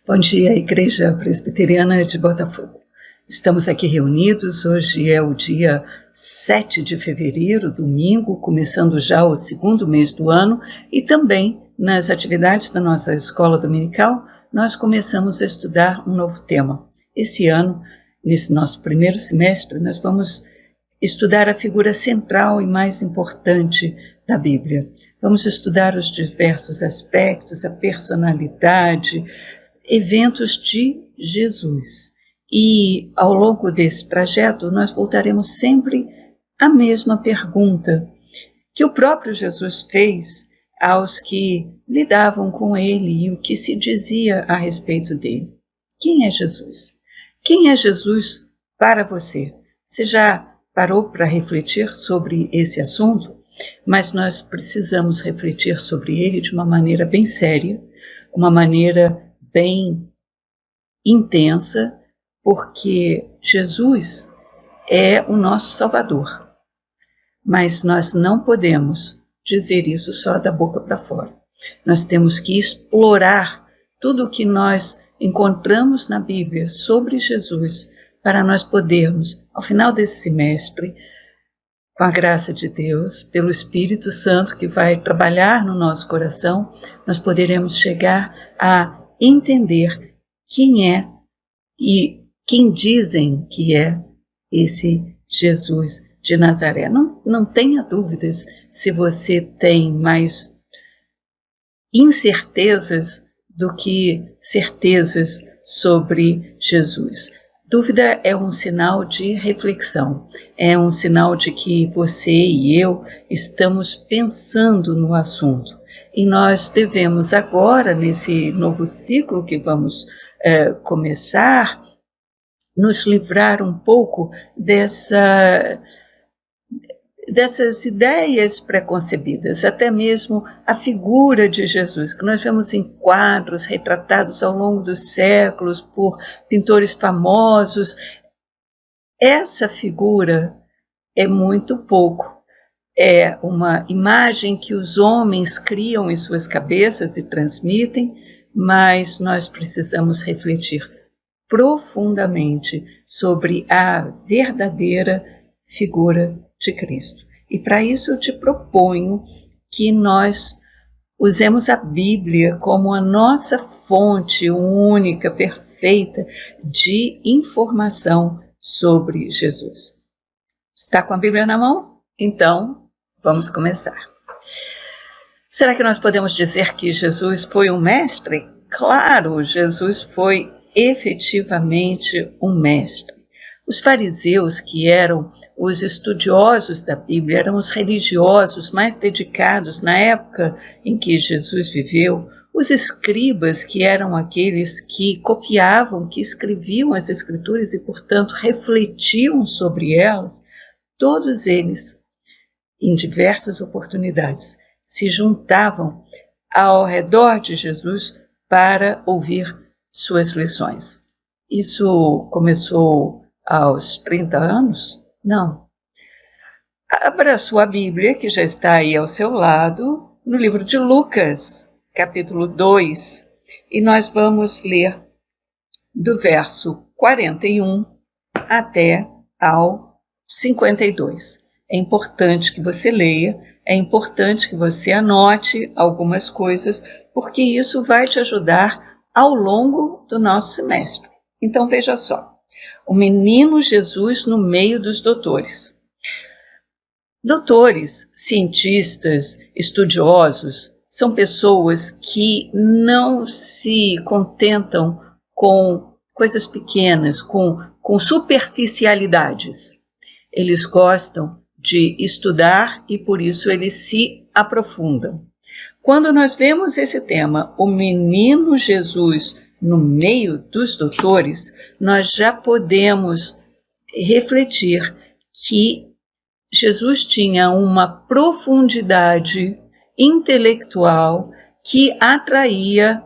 Bom dia, Igreja Presbiteriana de Botafogo. Estamos aqui reunidos, hoje é o dia 7 de fevereiro, domingo, começando já o segundo mês do ano, e também nas atividades da nossa escola dominical, nós começamos a estudar um novo tema. Esse ano, nesse nosso primeiro semestre, nós vamos estudar a figura central e mais importante da Bíblia. Vamos estudar os diversos aspectos, a personalidade, eventos de Jesus. E ao longo desse trajeto nós voltaremos sempre à mesma pergunta que o próprio Jesus fez aos que lidavam com ele e o que se dizia a respeito dele. Quem é Jesus? Quem é Jesus para você? Você já parou para refletir sobre esse assunto? Mas nós precisamos refletir sobre ele de uma maneira bem séria, uma maneira bem intensa, porque Jesus é o nosso Salvador. Mas nós não podemos dizer isso só da boca para fora. Nós temos que explorar tudo o que nós encontramos na Bíblia sobre Jesus para nós podermos, ao final desse semestre, com a graça de Deus, pelo Espírito Santo que vai trabalhar no nosso coração, nós poderemos chegar a entender quem é e quem dizem que é esse Jesus de Nazaré. Não tenha dúvidas se você tem mais incertezas do que certezas sobre Jesus. Dúvida é um sinal de reflexão, é um sinal de que você e eu estamos pensando no assunto. E nós devemos agora, nesse novo ciclo que vamos começar, nos livrar um pouco dessas ideias preconcebidas, até mesmo a figura de Jesus, que nós vemos em quadros retratados ao longo dos séculos por pintores famosos. Essa figura é muito pouco. É uma imagem que os homens criam em suas cabeças e transmitem, mas nós precisamos refletir profundamente sobre a verdadeira figura de Cristo. E para isso eu te proponho que nós usemos a Bíblia como a nossa fonte única, perfeita de informação sobre Jesus. Está com a Bíblia na mão? Então, vamos começar. Será que nós podemos dizer que Jesus foi um mestre? Claro, Jesus foi efetivamente um mestre. Os fariseus, que eram os estudiosos da Bíblia, eram os religiosos mais dedicados na época em que Jesus viveu, os escribas, que eram aqueles que copiavam, que escreviam as Escrituras e, portanto, refletiam sobre elas, todos eles, em diversas oportunidades, se juntavam ao redor de Jesus para ouvir suas lições. Isso começou aos 30 anos? Não. Abra sua Bíblia, que já está aí ao seu lado, no livro de Lucas, capítulo 2, e nós vamos ler do verso 41 até ao 52. É importante que você leia, é importante que você anote algumas coisas, porque isso vai te ajudar ao longo do nosso semestre. Então veja só, o menino Jesus no meio dos doutores. Doutores, cientistas, estudiosos, são pessoas que não se contentam com coisas pequenas, com superficialidades. Eles gostam de estudar e por isso eles se aprofundam. Quando nós vemos esse tema, o menino Jesus no meio dos doutores, nós já podemos refletir que Jesus tinha uma profundidade intelectual que atraía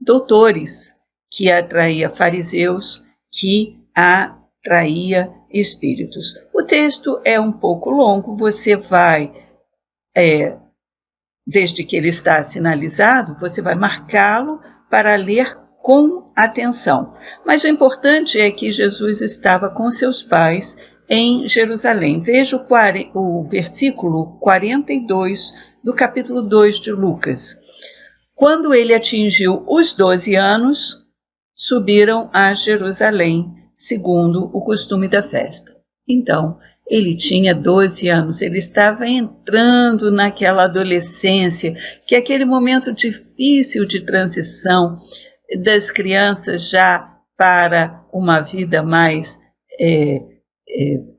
doutores, que atraía fariseus, que atraía espíritos. O texto é um pouco longo, você vai, desde que ele está sinalizado, você vai marcá-lo para ler com atenção. Mas o importante é que Jesus estava com seus pais em Jerusalém. Veja o versículo 42 do capítulo 2 de Lucas. Quando ele atingiu os 12 anos, subiram a Jerusalém, segundo o costume da festa. Então, ele tinha 12 anos, ele estava entrando naquela adolescência, que é aquele momento difícil de transição das crianças já para uma vida mais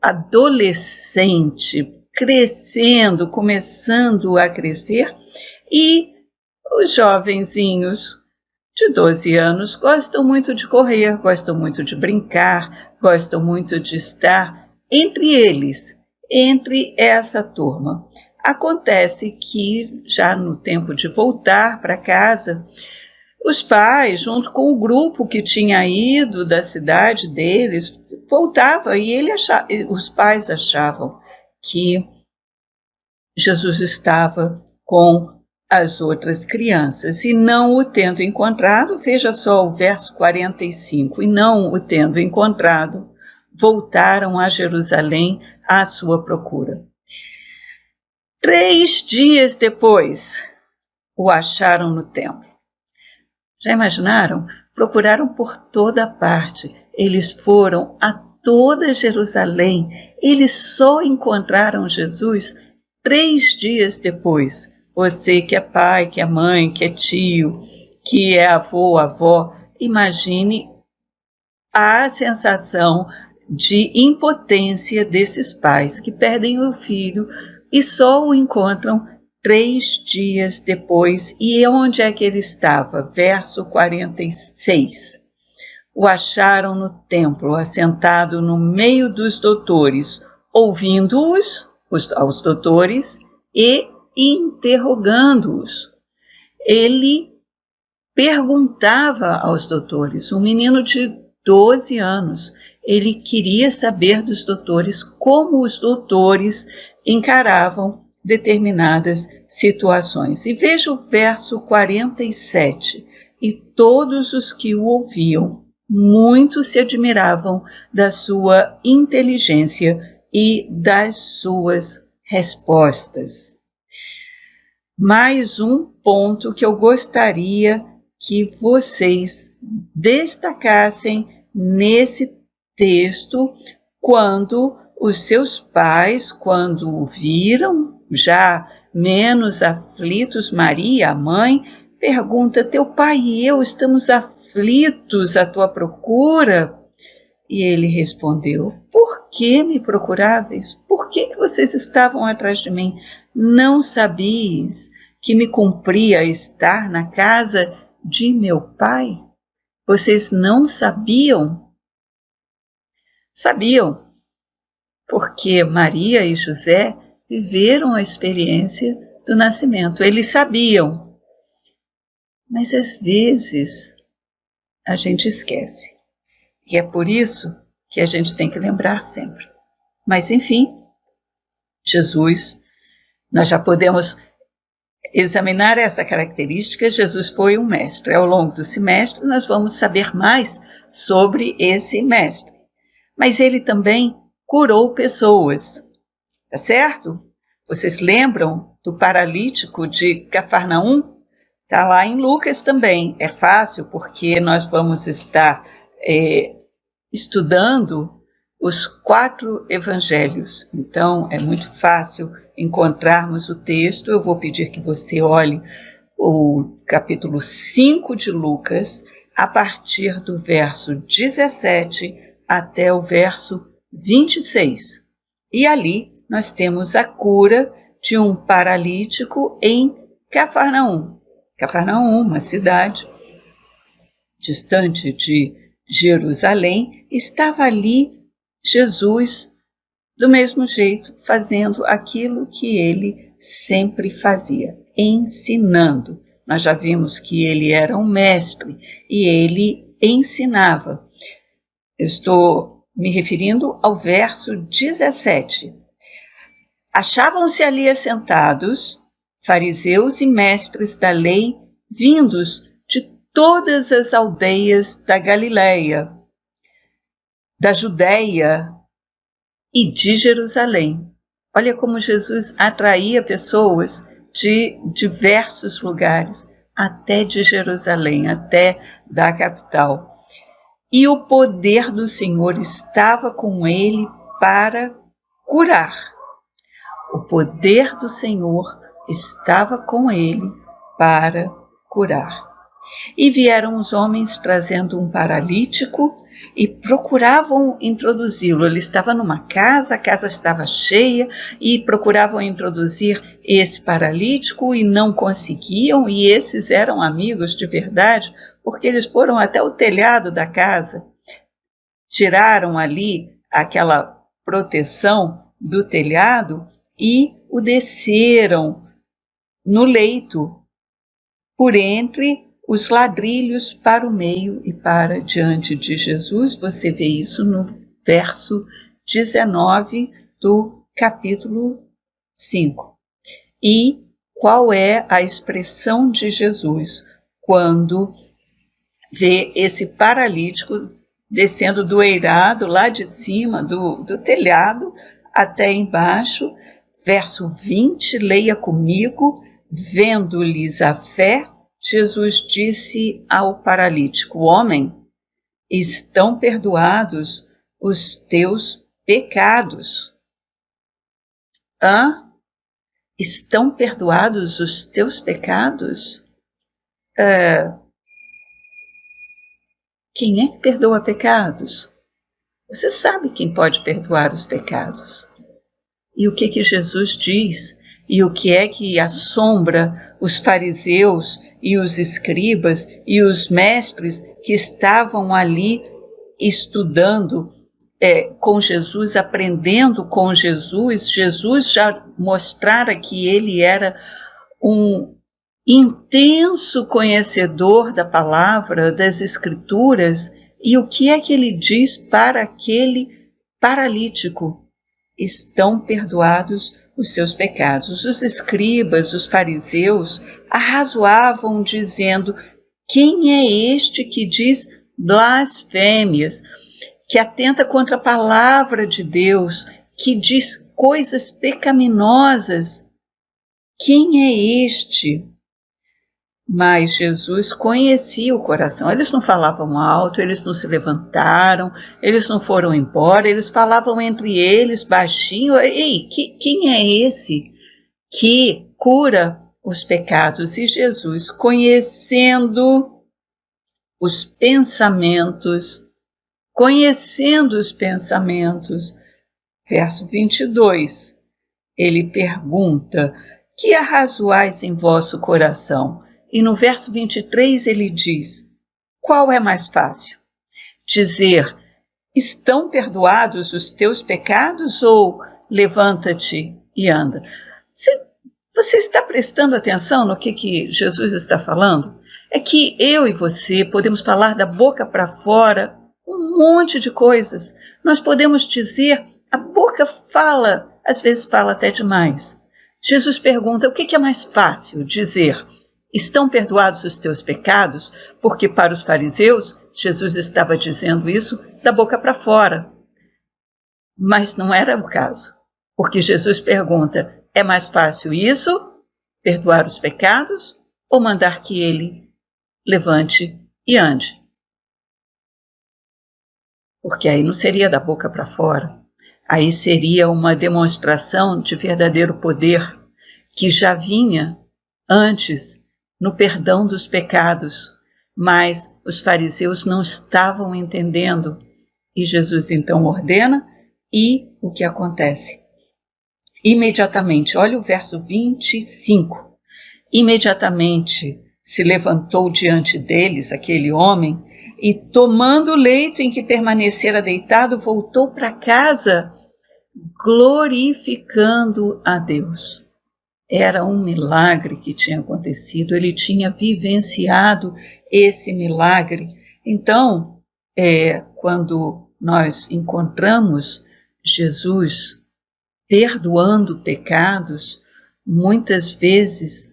adolescente, crescendo, começando a crescer, e os jovenzinhos de 12 anos gostam muito de correr, gostam muito de brincar, gostam muito de estar entre eles, entre essa turma. Acontece que, já no tempo de voltar para casa, os pais, junto com o grupo que tinha ido da cidade deles, voltavam e os pais achavam que Jesus estava com as outras crianças, e não o tendo encontrado, veja só o verso 45, e não o tendo encontrado, voltaram a Jerusalém à sua procura. 3 dias depois, o acharam no templo. Já imaginaram? Procuraram por toda parte. Eles foram a toda Jerusalém. Eles só encontraram Jesus 3 dias depois. Você que é pai, que é mãe, que é tio, que é avô, avó, imagine a sensação de impotência desses pais que perdem o filho e só o encontram 3 dias depois. E onde é que ele estava? Verso 46. O acharam no templo, assentado no meio dos doutores, ouvindo-os, aos doutores, e interrogando-os. Ele perguntava aos doutores, um menino de 12 anos, ele queria saber dos doutores como os doutores encaravam determinadas situações. E veja o verso 47. E todos os que o ouviam, muito se admiravam da sua inteligência e das suas respostas. Mais um ponto que eu gostaria que vocês destacassem nesse texto, quando os seus pais, quando o viram, já menos aflitos, Maria, a mãe, pergunta: teu pai e eu estamos aflitos à tua procura? E ele respondeu: por que me procuráveis? Por que vocês estavam atrás de mim? Não sabias que me cumpria estar na casa de meu pai? Vocês não sabiam? Sabiam, porque Maria e José viveram a experiência do nascimento. Eles sabiam, mas às vezes a gente esquece. E é por isso que a gente tem que lembrar sempre. Mas, enfim, Jesus, nós já podemos examinar essa característica. Jesus foi um mestre. Ao longo do semestre, nós vamos saber mais sobre esse mestre. Mas ele também curou pessoas, tá certo? Vocês lembram do paralítico de Cafarnaum? Está lá em Lucas também. É fácil, porque nós vamos estar estudando os 4 evangelhos. Então, é muito fácil encontrarmos o texto. Eu vou pedir que você olhe o capítulo 5 de Lucas, a partir do verso 17 até o verso 26. E ali nós temos a cura de um paralítico em Cafarnaum. Cafarnaum, uma cidade distante de Jerusalém. Estava ali Jesus, do mesmo jeito, fazendo aquilo que ele sempre fazia, ensinando. Nós já vimos que ele era um mestre e ele ensinava. Eu estou me referindo ao verso 17. Achavam-se ali assentados fariseus e mestres da lei, vindos de todas as aldeias da Galileia, da Judéia e de Jerusalém. Olha como Jesus atraía pessoas de diversos lugares, até de Jerusalém, até da capital. E o poder do Senhor estava com ele para curar. O poder do Senhor estava com ele para curar. E vieram os homens trazendo um paralítico e procuravam introduzi-lo. Ele estava numa casa, a casa estava cheia, e procuravam introduzir esse paralítico e não conseguiam, e esses eram amigos de verdade, porque eles foram até o telhado da casa, tiraram ali aquela proteção do telhado e o desceram no leito, por entre os ladrilhos, para o meio e para diante de Jesus. Você vê isso no verso 19 do capítulo 5. E qual é a expressão de Jesus quando vê esse paralítico descendo do eirado, lá de cima do telhado até embaixo? Verso 20, leia comigo. Vendo-lhes a fé, Jesus disse ao paralítico: homem, estão perdoados os teus pecados. Estão perdoados os teus pecados? Quem é que perdoa pecados? Você sabe quem pode perdoar os pecados. E o que Jesus diz? E o que é que assombra os fariseus e os escribas e os mestres que estavam ali estudando com Jesus, aprendendo com Jesus? Jesus já mostrara que ele era um intenso conhecedor da palavra, das escrituras. E o que é que ele diz para aquele paralítico? Estão perdoados os seus pecados. Os escribas, os fariseus, arrazoavam dizendo: quem é este que diz blasfêmias, que atenta contra a palavra de Deus, que diz coisas pecaminosas? Quem é este? Mas Jesus conhecia o coração. Eles não falavam alto, eles não se levantaram, eles não foram embora, eles falavam entre eles baixinho: ei, quem é esse que cura os pecados? E Jesus, conhecendo os pensamentos, verso 22, ele pergunta: que arrazoais em vosso coração? E no verso 23 ele diz: qual é mais fácil? Dizer: estão perdoados os teus pecados, ou levanta-te e anda? Você está prestando atenção no que Jesus está falando? É que eu e você podemos falar da boca para fora um monte de coisas. Nós podemos dizer, a boca fala, às vezes fala até demais. Jesus pergunta: o que é mais fácil dizer? Estão perdoados os teus pecados? Porque para os fariseus, Jesus estava dizendo isso da boca para fora. Mas não era o caso. Porque Jesus pergunta: é mais fácil isso, perdoar os pecados, ou mandar que ele levante e ande? Porque aí não seria da boca para fora. Aí seria uma demonstração de verdadeiro poder que já vinha antes no perdão dos pecados, mas os fariseus não estavam entendendo. E Jesus então ordena, e o que acontece? Imediatamente, olha o verso 25, imediatamente se levantou diante deles aquele homem, e tomando o leito em que permanecera deitado, voltou para casa, glorificando a Deus. Era um milagre que tinha acontecido, ele tinha vivenciado esse milagre. Então, quando nós encontramos Jesus perdoando pecados, muitas vezes,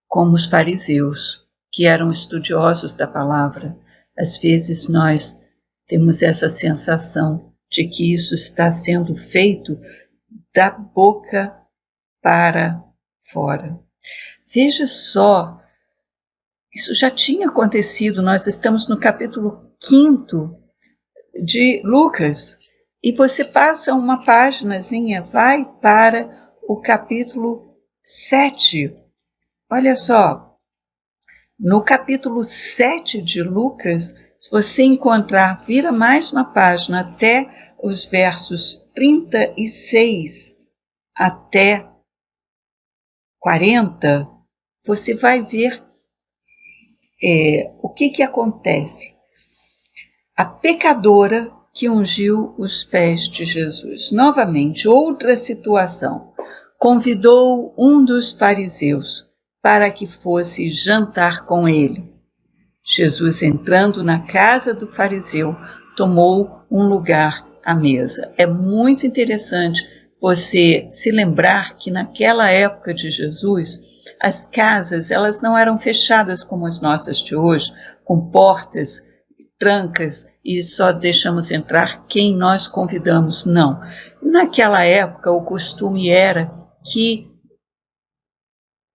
como os fariseus, que eram estudiosos da palavra. Às vezes nós temos essa sensação de que isso está sendo feito da boca para fora. Veja só, isso já tinha acontecido, nós estamos no capítulo 5 de Lucas, e você passa uma páginazinha, vai para o capítulo 7. Olha só, no capítulo 7 de Lucas, se você encontrar, vira mais uma página até os versos 36 até 40, você vai ver o que acontece. A pecadora que ungiu os pés de Jesus. Novamente, outra situação. Convidou um dos fariseus para que fosse jantar com ele. Jesus, entrando na casa do fariseu, tomou um lugar à mesa. É muito interessante você se lembrar que naquela época de Jesus, as casas elas não eram fechadas como as nossas de hoje, com portas, trancas, e só deixamos entrar quem nós convidamos. Não. Naquela época, o costume era que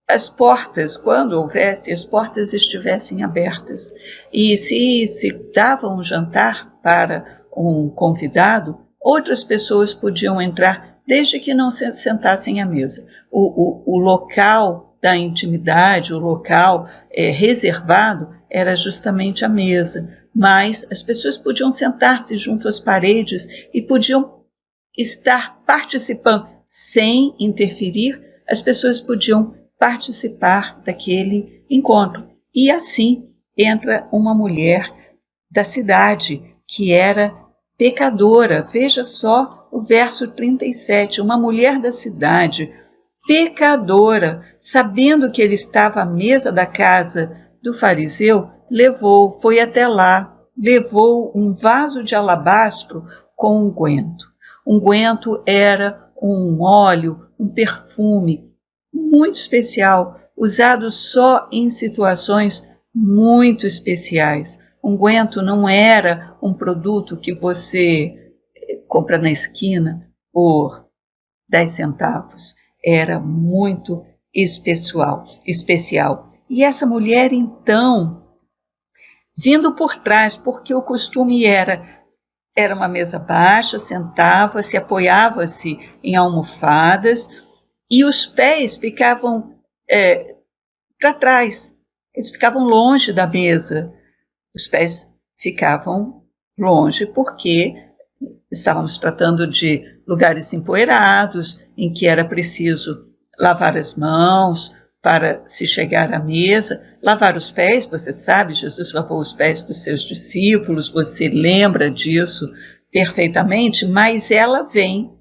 as portas, quando houvesse, as portas estivessem abertas. E se dava um jantar para um convidado, outras pessoas podiam entrar desde que não se sentassem à mesa. O local da intimidade, o local reservado, era justamente a mesa. Mas as pessoas podiam sentar-se junto às paredes e podiam estar participando sem interferir. As pessoas podiam participar daquele encontro. E assim entra uma mulher da cidade que era pecadora. Veja só o verso 37, uma mulher da cidade, pecadora, sabendo que ele estava à mesa da casa do fariseu, foi até lá, levou um vaso de alabastro com unguento. Unguento era um óleo, um perfume muito especial, usado só em situações muito especiais. Unguento não era um produto que você compra na esquina por 10 centavos. Era muito especial. E essa mulher, então, vindo por trás, porque o costume era uma mesa baixa, sentava-se, apoiava-se em almofadas, e os pés ficavam para trás, eles ficavam longe da mesa. Os pés ficavam longe porque estávamos tratando de lugares empoeirados, em que era preciso lavar as mãos para se chegar à mesa, lavar os pés. Você sabe, Jesus lavou os pés dos seus discípulos, você lembra disso perfeitamente, mas ela vem.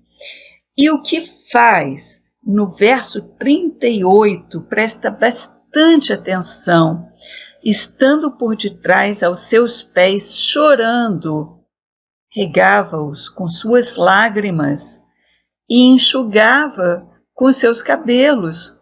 E o que faz? No verso 38, presta bastante atenção. Estando por detrás aos seus pés, chorando, regava-os com suas lágrimas e enxugava com seus cabelos.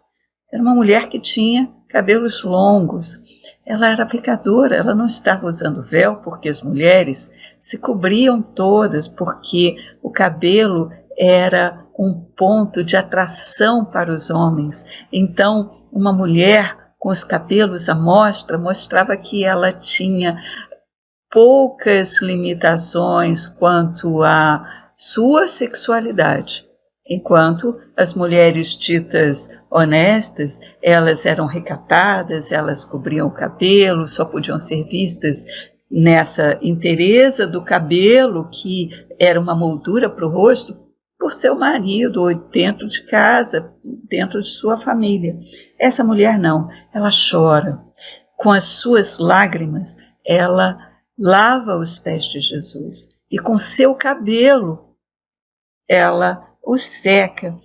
Era uma mulher que tinha cabelos longos. Ela era pecadora, ela não estava usando véu, porque as mulheres se cobriam todas, porque o cabelo era um ponto de atração para os homens. Então, uma mulher com os cabelos à mostra mostrava que ela tinha poucas limitações quanto à sua sexualidade, enquanto as mulheres ditas honestas, elas eram recatadas, elas cobriam o cabelo, só podiam ser vistas nessa inteireza do cabelo, que era uma moldura para o rosto, por seu marido, ou dentro de casa, dentro de sua família. Essa mulher não, ela chora. Com as suas lágrimas, ela lava os pés de Jesus. E com seu cabelo, ela o seca.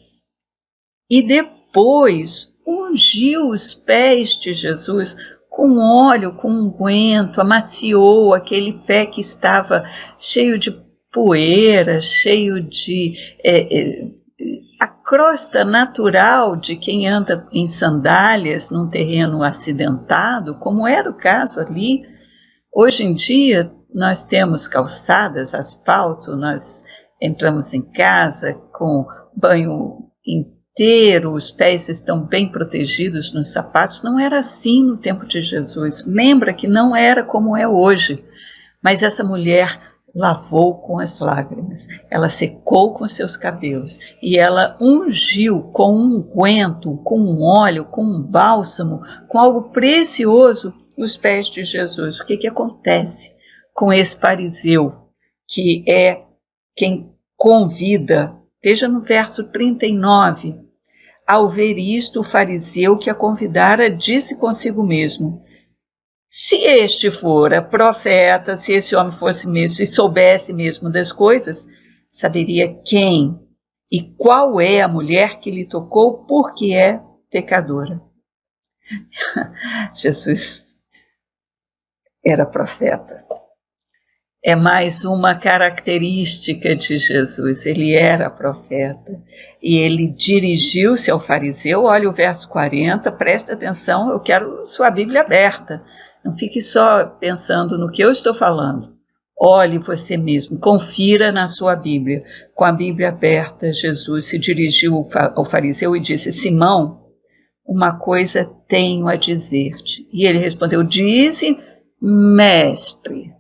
E depois ungiu os pés de Jesus com óleo, com unguento, amaciou aquele pé que estava cheio de poeira, cheio de crosta natural de quem anda em sandálias num terreno acidentado, como era o caso ali. Hoje em dia, nós temos calçadas, asfalto, nós entramos em casa com banho inteiro, os pés estão bem protegidos nos sapatos. Não era assim no tempo de Jesus. Lembra que não era como é hoje. Mas essa mulher lavou com as lágrimas, ela secou com seus cabelos e ela ungiu com um unguento, com um óleo, com um bálsamo, com algo precioso os pés de Jesus. O que acontece com esse fariseu, que é quem convida? Veja no verso 39. Ao ver isto, o fariseu que a convidara disse consigo mesmo: se este fora profeta, se esse homem fosse mesmo, se soubesse mesmo das coisas, saberia quem e qual é a mulher que lhe tocou, porque é pecadora. Jesus era profeta. É mais uma característica de Jesus. Ele era profeta. E ele dirigiu-se ao fariseu. Olha o verso 40, presta atenção, eu quero sua Bíblia aberta. Não fique só pensando no que eu estou falando. Olhe você mesmo, confira na sua Bíblia. Com a Bíblia aberta, Jesus se dirigiu ao fariseu e disse: Simão, uma coisa tenho a dizer-te. E ele respondeu: dize, mestre.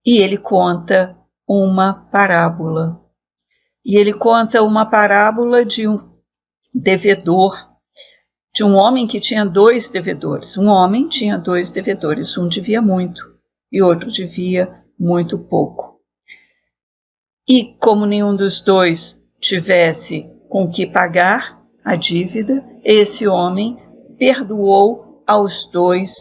E ele conta uma parábola. E ele conta uma parábola de um devedor, de um homem que tinha 2 devedores. Um homem tinha 2 devedores, um devia muito e outro devia muito pouco. E como nenhum dos 2 tivesse com que pagar a dívida, esse homem perdoou aos 2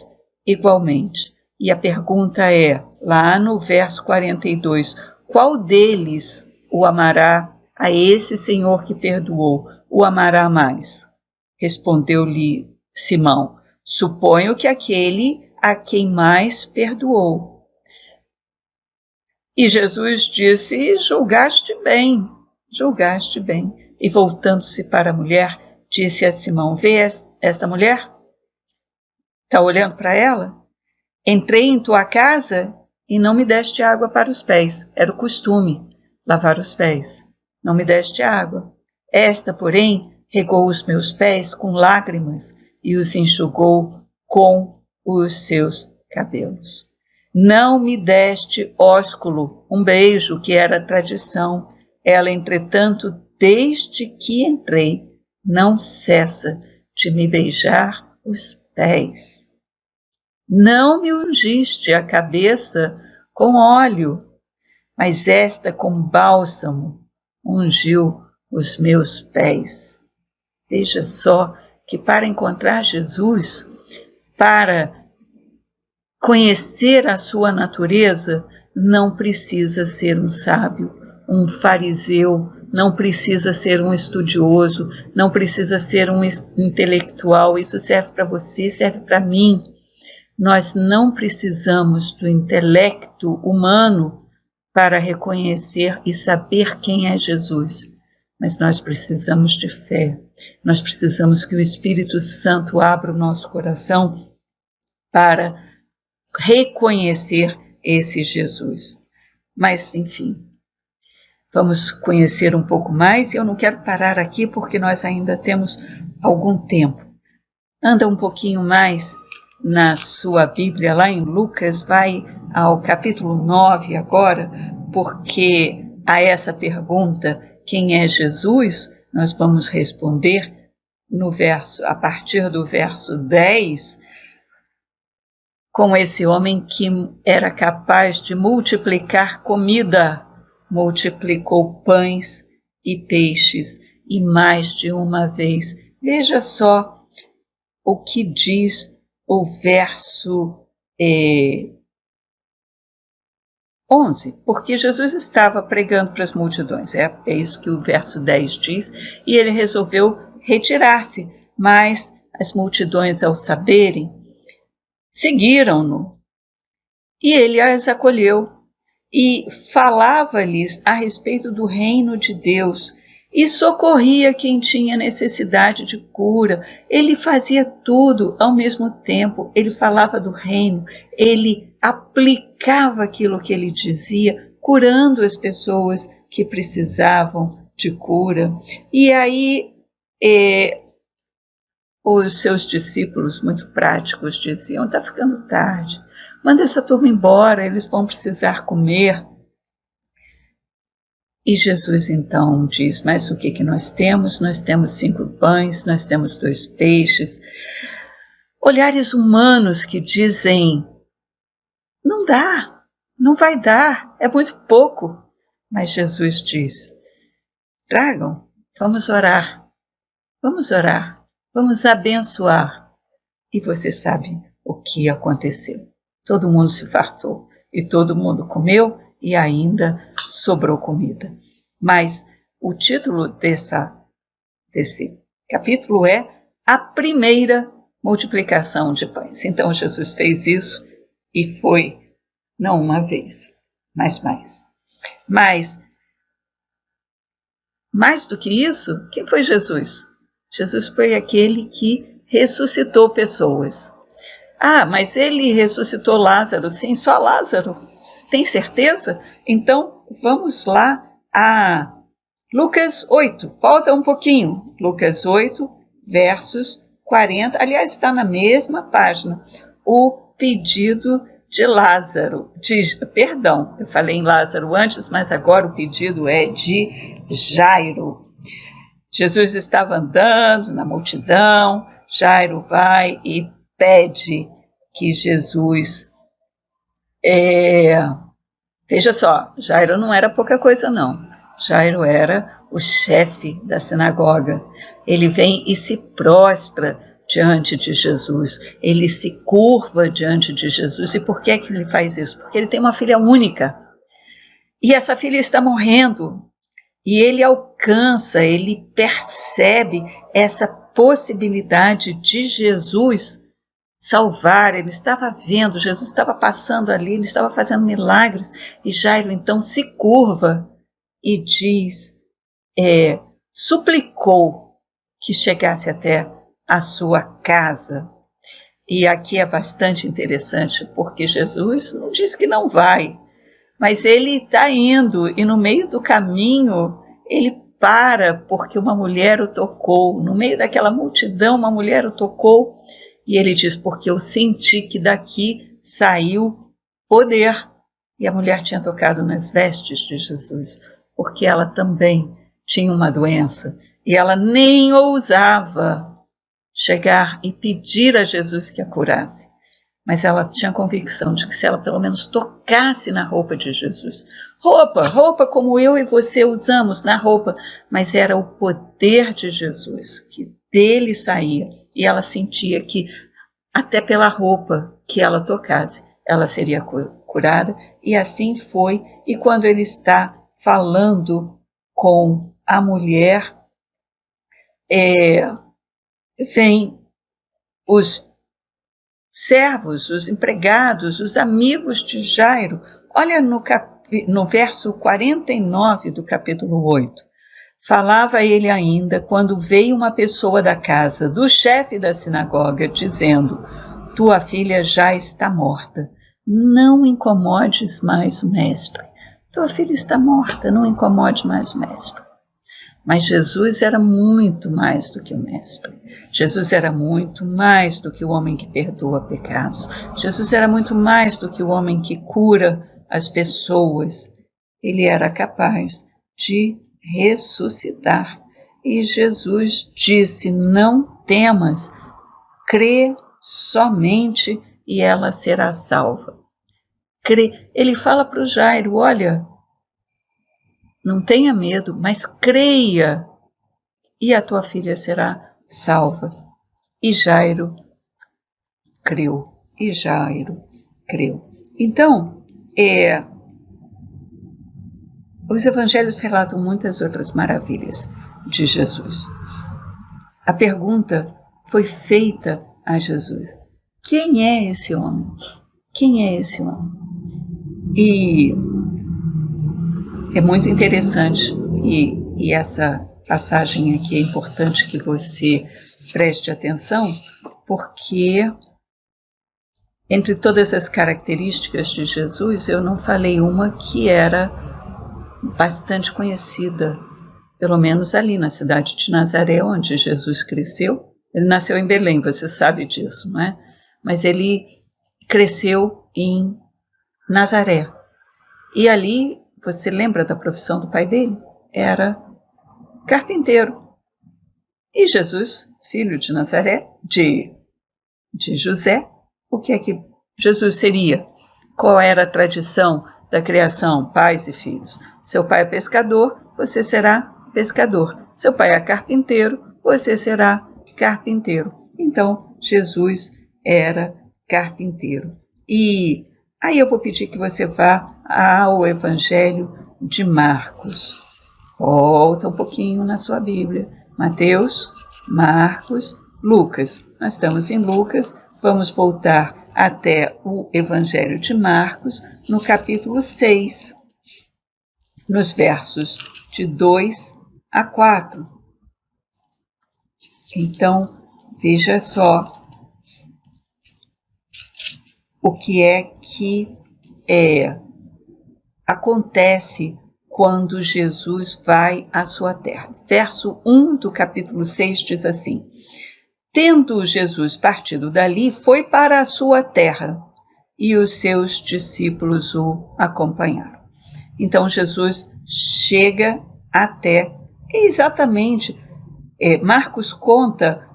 igualmente. E a pergunta é, lá no verso 42, qual deles o amará a esse Senhor que perdoou? O amará mais? Respondeu-lhe Simão: suponho que aquele a quem mais perdoou. E Jesus disse: julgaste bem, julgaste bem. E voltando-se para a mulher, disse a Simão: vê esta mulher? Está olhando para ela? Entrei em tua casa e não me deste água para os pés. Era o costume, lavar os pés. Não me deste água. Esta, porém, regou os meus pés com lágrimas e os enxugou com os seus cabelos. Não me deste ósculo, um beijo, que era tradição. Ela, entretanto, desde que entrei, não cessa de me beijar os pés. Não me ungiste a cabeça com óleo, mas esta com bálsamo ungiu os meus pés. Veja só que para encontrar Jesus, para conhecer a sua natureza, não precisa ser um sábio, um fariseu, não precisa ser um estudioso, não precisa ser um intelectual. Isso serve para você, serve para mim. Nós não precisamos do intelecto humano para reconhecer e saber quem é Jesus, mas nós precisamos de fé. Nós precisamos que o Espírito Santo abra o nosso coração para reconhecer esse Jesus. Mas, enfim, vamos conhecer um pouco mais. Eu não quero parar aqui porque nós ainda temos algum tempo. Anda um pouquinho mais na sua Bíblia, lá em Lucas, vai ao capítulo 9 agora, porque a essa pergunta, quem é Jesus, nós vamos responder a partir do verso 10, com esse homem que era capaz de multiplicar comida, multiplicou pães e peixes, e mais de uma vez. Veja só o que diz o verso 11, porque Jesus estava pregando para as multidões, é isso que o verso 10 diz, e ele resolveu retirar-se, mas as multidões, ao saberem, seguiram-no, e ele as acolheu, e falava-lhes a respeito do reino de Deus, e socorria quem tinha necessidade de cura. Ele fazia tudo ao mesmo tempo. Ele falava do reino, ele aplicava aquilo que ele dizia, curando as pessoas que precisavam de cura. E aí os seus discípulos, muito práticos, diziam: está ficando tarde, manda essa turma embora, eles vão precisar comer. E Jesus então diz: mas o que nós temos? Nós temos 5 pães, nós temos 2 peixes. Olhares humanos que dizem: não dá, não vai dar, é muito pouco. Mas Jesus diz: tragam, vamos orar, vamos abençoar. E você sabe o que aconteceu. Todo mundo se fartou e todo mundo comeu e ainda sobrou comida. Mas o título desse capítulo é a primeira multiplicação de pães. Então Jesus fez isso e foi não uma vez, mas mais. Mas, mais do que isso, quem foi Jesus? Jesus foi aquele que ressuscitou pessoas. Ah, mas ele ressuscitou Lázaro. Sim, só Lázaro. Tem certeza? Então, vamos lá a Lucas 8. Falta um pouquinho. Lucas 8, versos 40. Aliás, está na mesma página. O pedido de Lázaro. Perdão, eu falei em Lázaro antes, mas agora o pedido é de Jairo. Jesus estava andando na multidão. Jairo vai e pede que Jesus... Veja só, Jairo não era pouca coisa não. Jairo era o chefe da sinagoga. Ele vem e se prostra diante de Jesus. Ele se curva diante de Jesus. E por que ele faz isso? Porque ele tem uma filha única. E essa filha está morrendo. E ele alcança, ele percebe essa possibilidade de Jesus salvar. Ele estava vendo, Jesus estava passando ali, ele estava fazendo milagres, e Jairo então se curva e diz, suplicou que chegasse até a sua casa. E aqui é bastante interessante, porque Jesus não diz que não vai, mas ele está indo, e no meio do caminho ele para, porque uma mulher o tocou. No meio daquela multidão, uma mulher o tocou. E ele diz: porque eu senti que daqui saiu poder. E a mulher tinha tocado nas vestes de Jesus, porque ela também tinha uma doença. E ela nem ousava chegar e pedir a Jesus que a curasse. Mas ela tinha convicção de que se ela pelo menos tocasse na roupa de Jesus, roupa como eu e você usamos na roupa, mas era o poder de Jesus que dele saía, e ela sentia que até pela roupa que ela tocasse, ela seria curada, e assim foi. E quando ele está falando com a mulher, vem os servos, os empregados, os amigos de Jairo. Olha no verso 49 do capítulo 8. Falava ele ainda quando veio uma pessoa da casa do chefe da sinagoga, dizendo: tua filha já está morta, não incomodes mais o mestre. Tua filha está morta, não incomode mais o mestre. Mas Jesus era muito mais do que o mestre. Jesus era muito mais do que o homem que perdoa pecados. Jesus era muito mais do que o homem que cura as pessoas. Ele era capaz de ressuscitar. E Jesus disse: não temas, crê somente e ela será salva. Crê. Ele fala para o Jairo: olha, não tenha medo, mas creia e a tua filha será salva. E Jairo creu. Então, os evangelhos relatam muitas outras maravilhas de Jesus. A pergunta foi feita a Jesus: quem é esse homem? Quem é esse homem? E é muito interessante, e essa passagem aqui é importante que você preste atenção, porque entre todas as características de Jesus, eu não falei uma que era bastante conhecida, pelo menos ali na cidade de Nazaré, onde Jesus cresceu. Ele nasceu em Belém, você sabe disso, não é? Mas ele cresceu em Nazaré. E ali, você lembra da profissão do pai dele? Era carpinteiro. E Jesus, filho de Nazaré, de José, o que é que Jesus seria? Qual era a tradição da criação, pais e filhos? Seu pai é pescador, você será pescador. Seu pai é carpinteiro, você será carpinteiro. Então, Jesus era carpinteiro. E aí eu vou pedir que você vá ao Evangelho de Marcos. Volta um pouquinho na sua Bíblia. Mateus, Marcos, Lucas. Nós estamos em Lucas, vamos voltar até o Evangelho de Marcos, no capítulo 6, nos versos de 2 a 4. Então, veja só o que é que acontece quando Jesus vai à sua terra. Verso 1 do capítulo 6 diz assim: Tendo Jesus partido dali, foi para a sua terra, e os seus discípulos o acompanharam. Então Jesus chega até exatamente, Marcos conta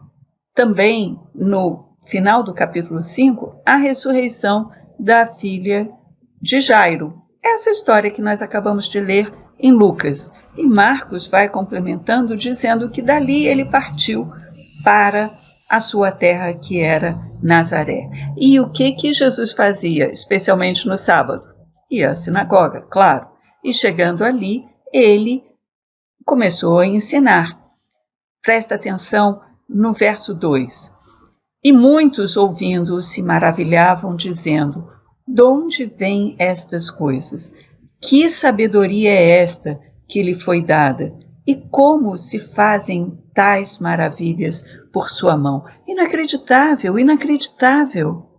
também no final do capítulo 5 a ressurreição da filha de Jairo. Essa história que nós acabamos de ler em Lucas. E Marcos vai complementando dizendo que dali ele partiu para a sua terra, que era Nazaré. E o que Jesus fazia, especialmente no sábado? Ia à sinagoga, claro. E chegando ali, ele começou a ensinar. Presta atenção no verso 2. E muitos, ouvindo-o, se maravilhavam, dizendo: de onde vêm estas coisas? Que sabedoria é esta que lhe foi dada? E como se fazem tais maravilhas por sua mão? Inacreditável, inacreditável.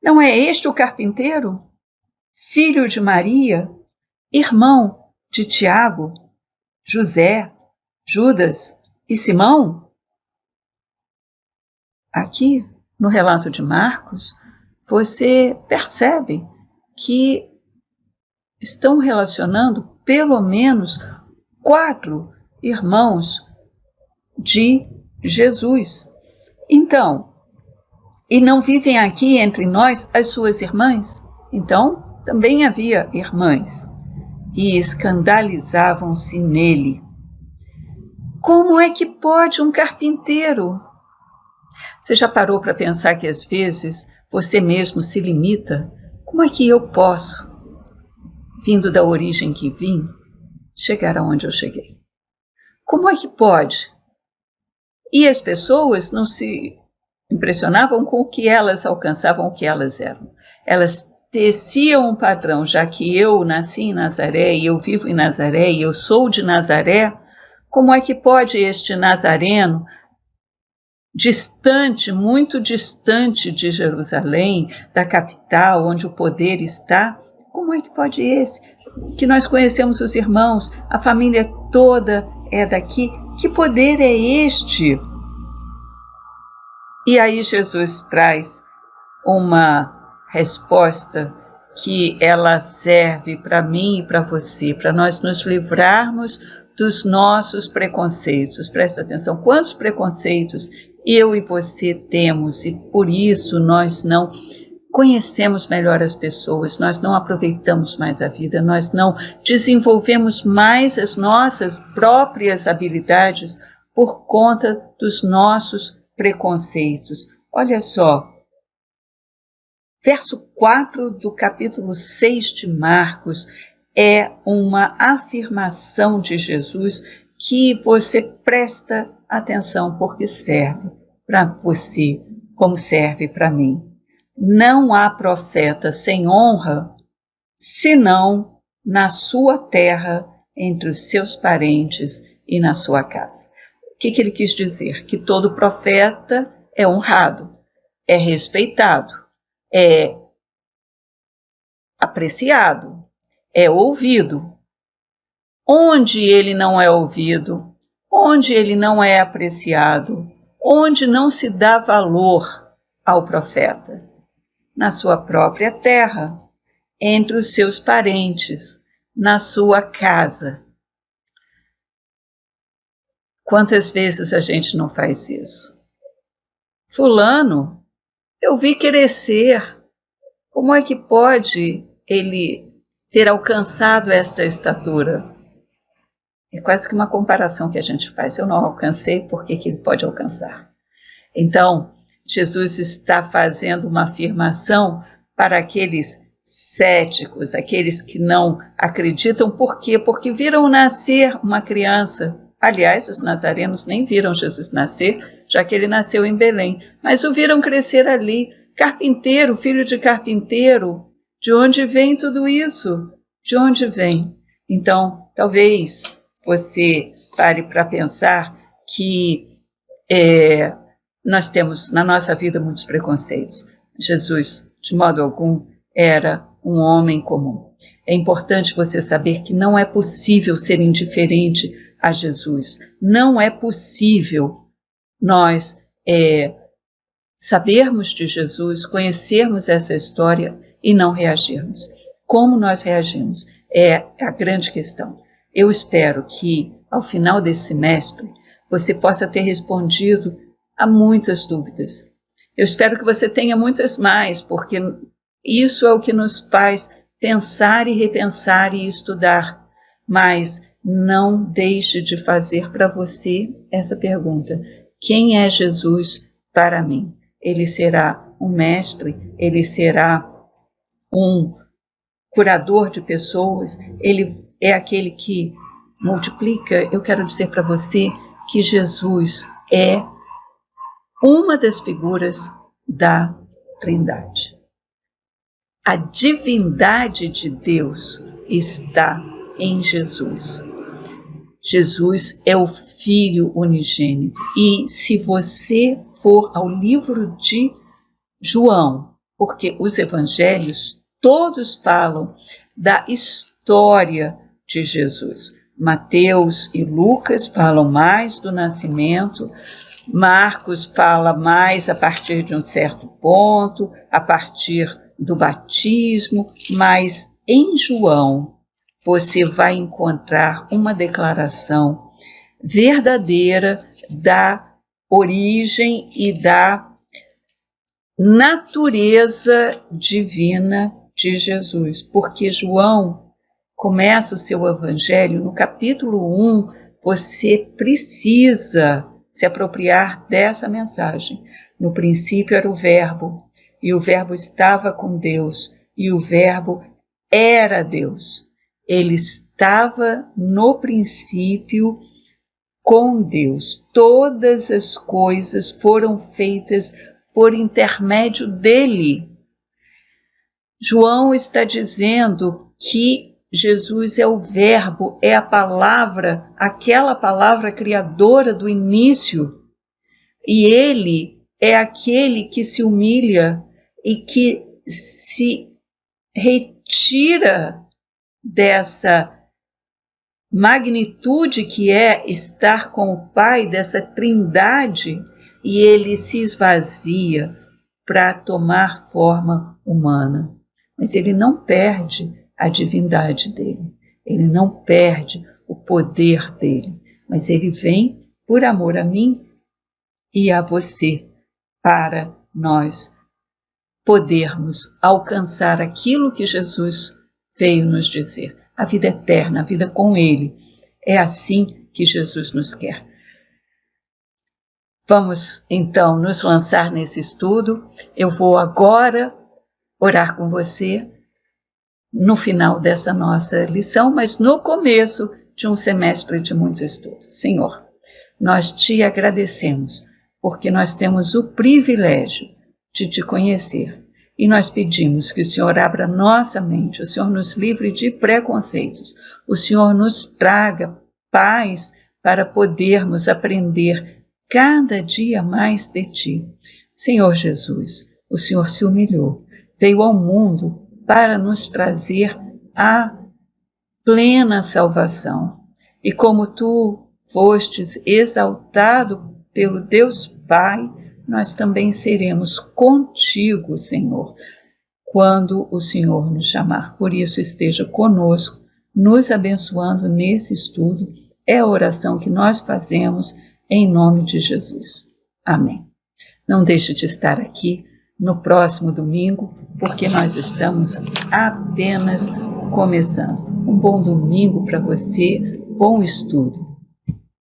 Não é este o carpinteiro? Filho de Maria? Irmão de Tiago, José, Judas e Simão? Aqui, no relato de Marcos, você percebe que estão relacionando pelo menos 4 irmãos de Jesus. Então, e não vivem aqui entre nós as suas irmãs? Então, também havia irmãs. E escandalizavam-se nele. Como é que pode um carpinteiro? Você já parou para pensar que às vezes você mesmo se limita? Como é que eu posso, vindo da origem que vim, chegar aonde eu cheguei? Como é que pode? E as pessoas não se impressionavam com o que elas alcançavam, o que elas eram. Elas teciam um padrão, já que eu nasci em Nazaré, e eu vivo em Nazaré, e eu sou de Nazaré, como é que pode este nazareno, distante, muito distante de Jerusalém, da capital, onde o poder está, como é que pode esse? Que nós conhecemos os irmãos, a família toda é daqui, que poder é este? E aí Jesus traz uma resposta que ela serve para mim e para você, para nós nos livrarmos dos nossos preconceitos. Presta atenção, quantos preconceitos eu e você temos, e por isso nós não conhecemos melhor as pessoas, nós não aproveitamos mais a vida, nós não desenvolvemos mais as nossas próprias habilidades por conta dos nossos preconceitos. Olha só, verso 4 do capítulo 6 de Marcos é uma afirmação de Jesus que você presta atenção, porque serve para você como serve para mim. Não há profeta sem honra, senão na sua terra, entre os seus parentes e na sua casa. O que ele quis dizer? Que todo profeta é honrado, é respeitado, é apreciado, é ouvido. Onde ele não é ouvido, onde ele não é apreciado, onde não se dá valor ao profeta? Na sua própria terra, entre os seus parentes, na sua casa. Quantas vezes a gente não faz isso? Fulano, eu vi crescer. Como é que pode ele ter alcançado esta estatura? É quase que uma comparação que a gente faz. Eu não alcancei, por que ele pode alcançar? Então, Jesus está fazendo uma afirmação para aqueles céticos, aqueles que não acreditam. Por quê? Porque viram nascer uma criança. Aliás, os nazarenos nem viram Jesus nascer, já que ele nasceu em Belém, mas o viram crescer ali. Carpinteiro, filho de carpinteiro. De onde vem tudo isso? De onde vem? Então, talvez você pare para pensar que nós temos na nossa vida muitos preconceitos. Jesus, de modo algum, era um homem comum. É importante você saber que não é possível ser indiferente a Jesus. Não é possível nós sabermos de Jesus, conhecermos essa história e não reagirmos. Como nós reagimos é a grande questão. Eu espero que, ao final desse semestre, você possa ter respondido a muitas dúvidas. Eu espero que você tenha muitas mais, porque isso é o que nos faz pensar e repensar e estudar. Mas não deixe de fazer para você essa pergunta: quem é Jesus para mim? Ele será um mestre? Ele será um curador de pessoas? Ele é aquele que multiplica? Eu quero dizer para você que Jesus é uma das figuras da Trindade. A divindade de Deus está em Jesus. Jesus é o Filho unigênito. E se você for ao livro de João, porque os evangelhos todos falam da história de Jesus. Mateus e Lucas falam mais do nascimento, Marcos fala mais a partir de um certo ponto, a partir do batismo, mas em João você vai encontrar uma declaração verdadeira da origem e da natureza divina de Jesus, porque João começa o seu evangelho no capítulo 1, você precisa se apropriar dessa mensagem. No princípio era o Verbo, e o Verbo estava com Deus, e o Verbo era Deus. Ele estava no princípio com Deus. Todas as coisas foram feitas por intermédio dele. João está dizendo que Jesus é o Verbo, é a palavra, aquela palavra criadora do início. E ele é aquele que se humilha e que se retira dessa magnitude que é estar com o Pai, dessa trindade, e ele se esvazia para tomar forma humana. Mas ele não perde a divindade dele, ele não perde o poder dele, mas ele vem por amor a mim e a você, para nós podermos alcançar aquilo que Jesus veio nos dizer, a vida eterna, a vida com ele. É assim que Jesus nos quer. Vamos então nos lançar nesse estudo. Eu vou agora orar com você no final dessa nossa lição, mas no começo de um semestre de muito estudo. Senhor, nós te agradecemos porque nós temos o privilégio de te conhecer e nós pedimos que o Senhor abra nossa mente, o Senhor nos livre de preconceitos, o Senhor nos traga paz para podermos aprender cada dia mais de Ti. Senhor Jesus, o Senhor se humilhou, veio ao mundo para nos trazer a plena salvação. E como Tu fostes exaltado pelo Deus Pai, nós também seremos contigo, Senhor, quando o Senhor nos chamar. Por isso, esteja conosco, nos abençoando nesse estudo. É a oração que nós fazemos em nome de Jesus. Amém. Não deixe de estar aqui no próximo domingo, porque nós estamos apenas começando. Um bom domingo para você, bom estudo.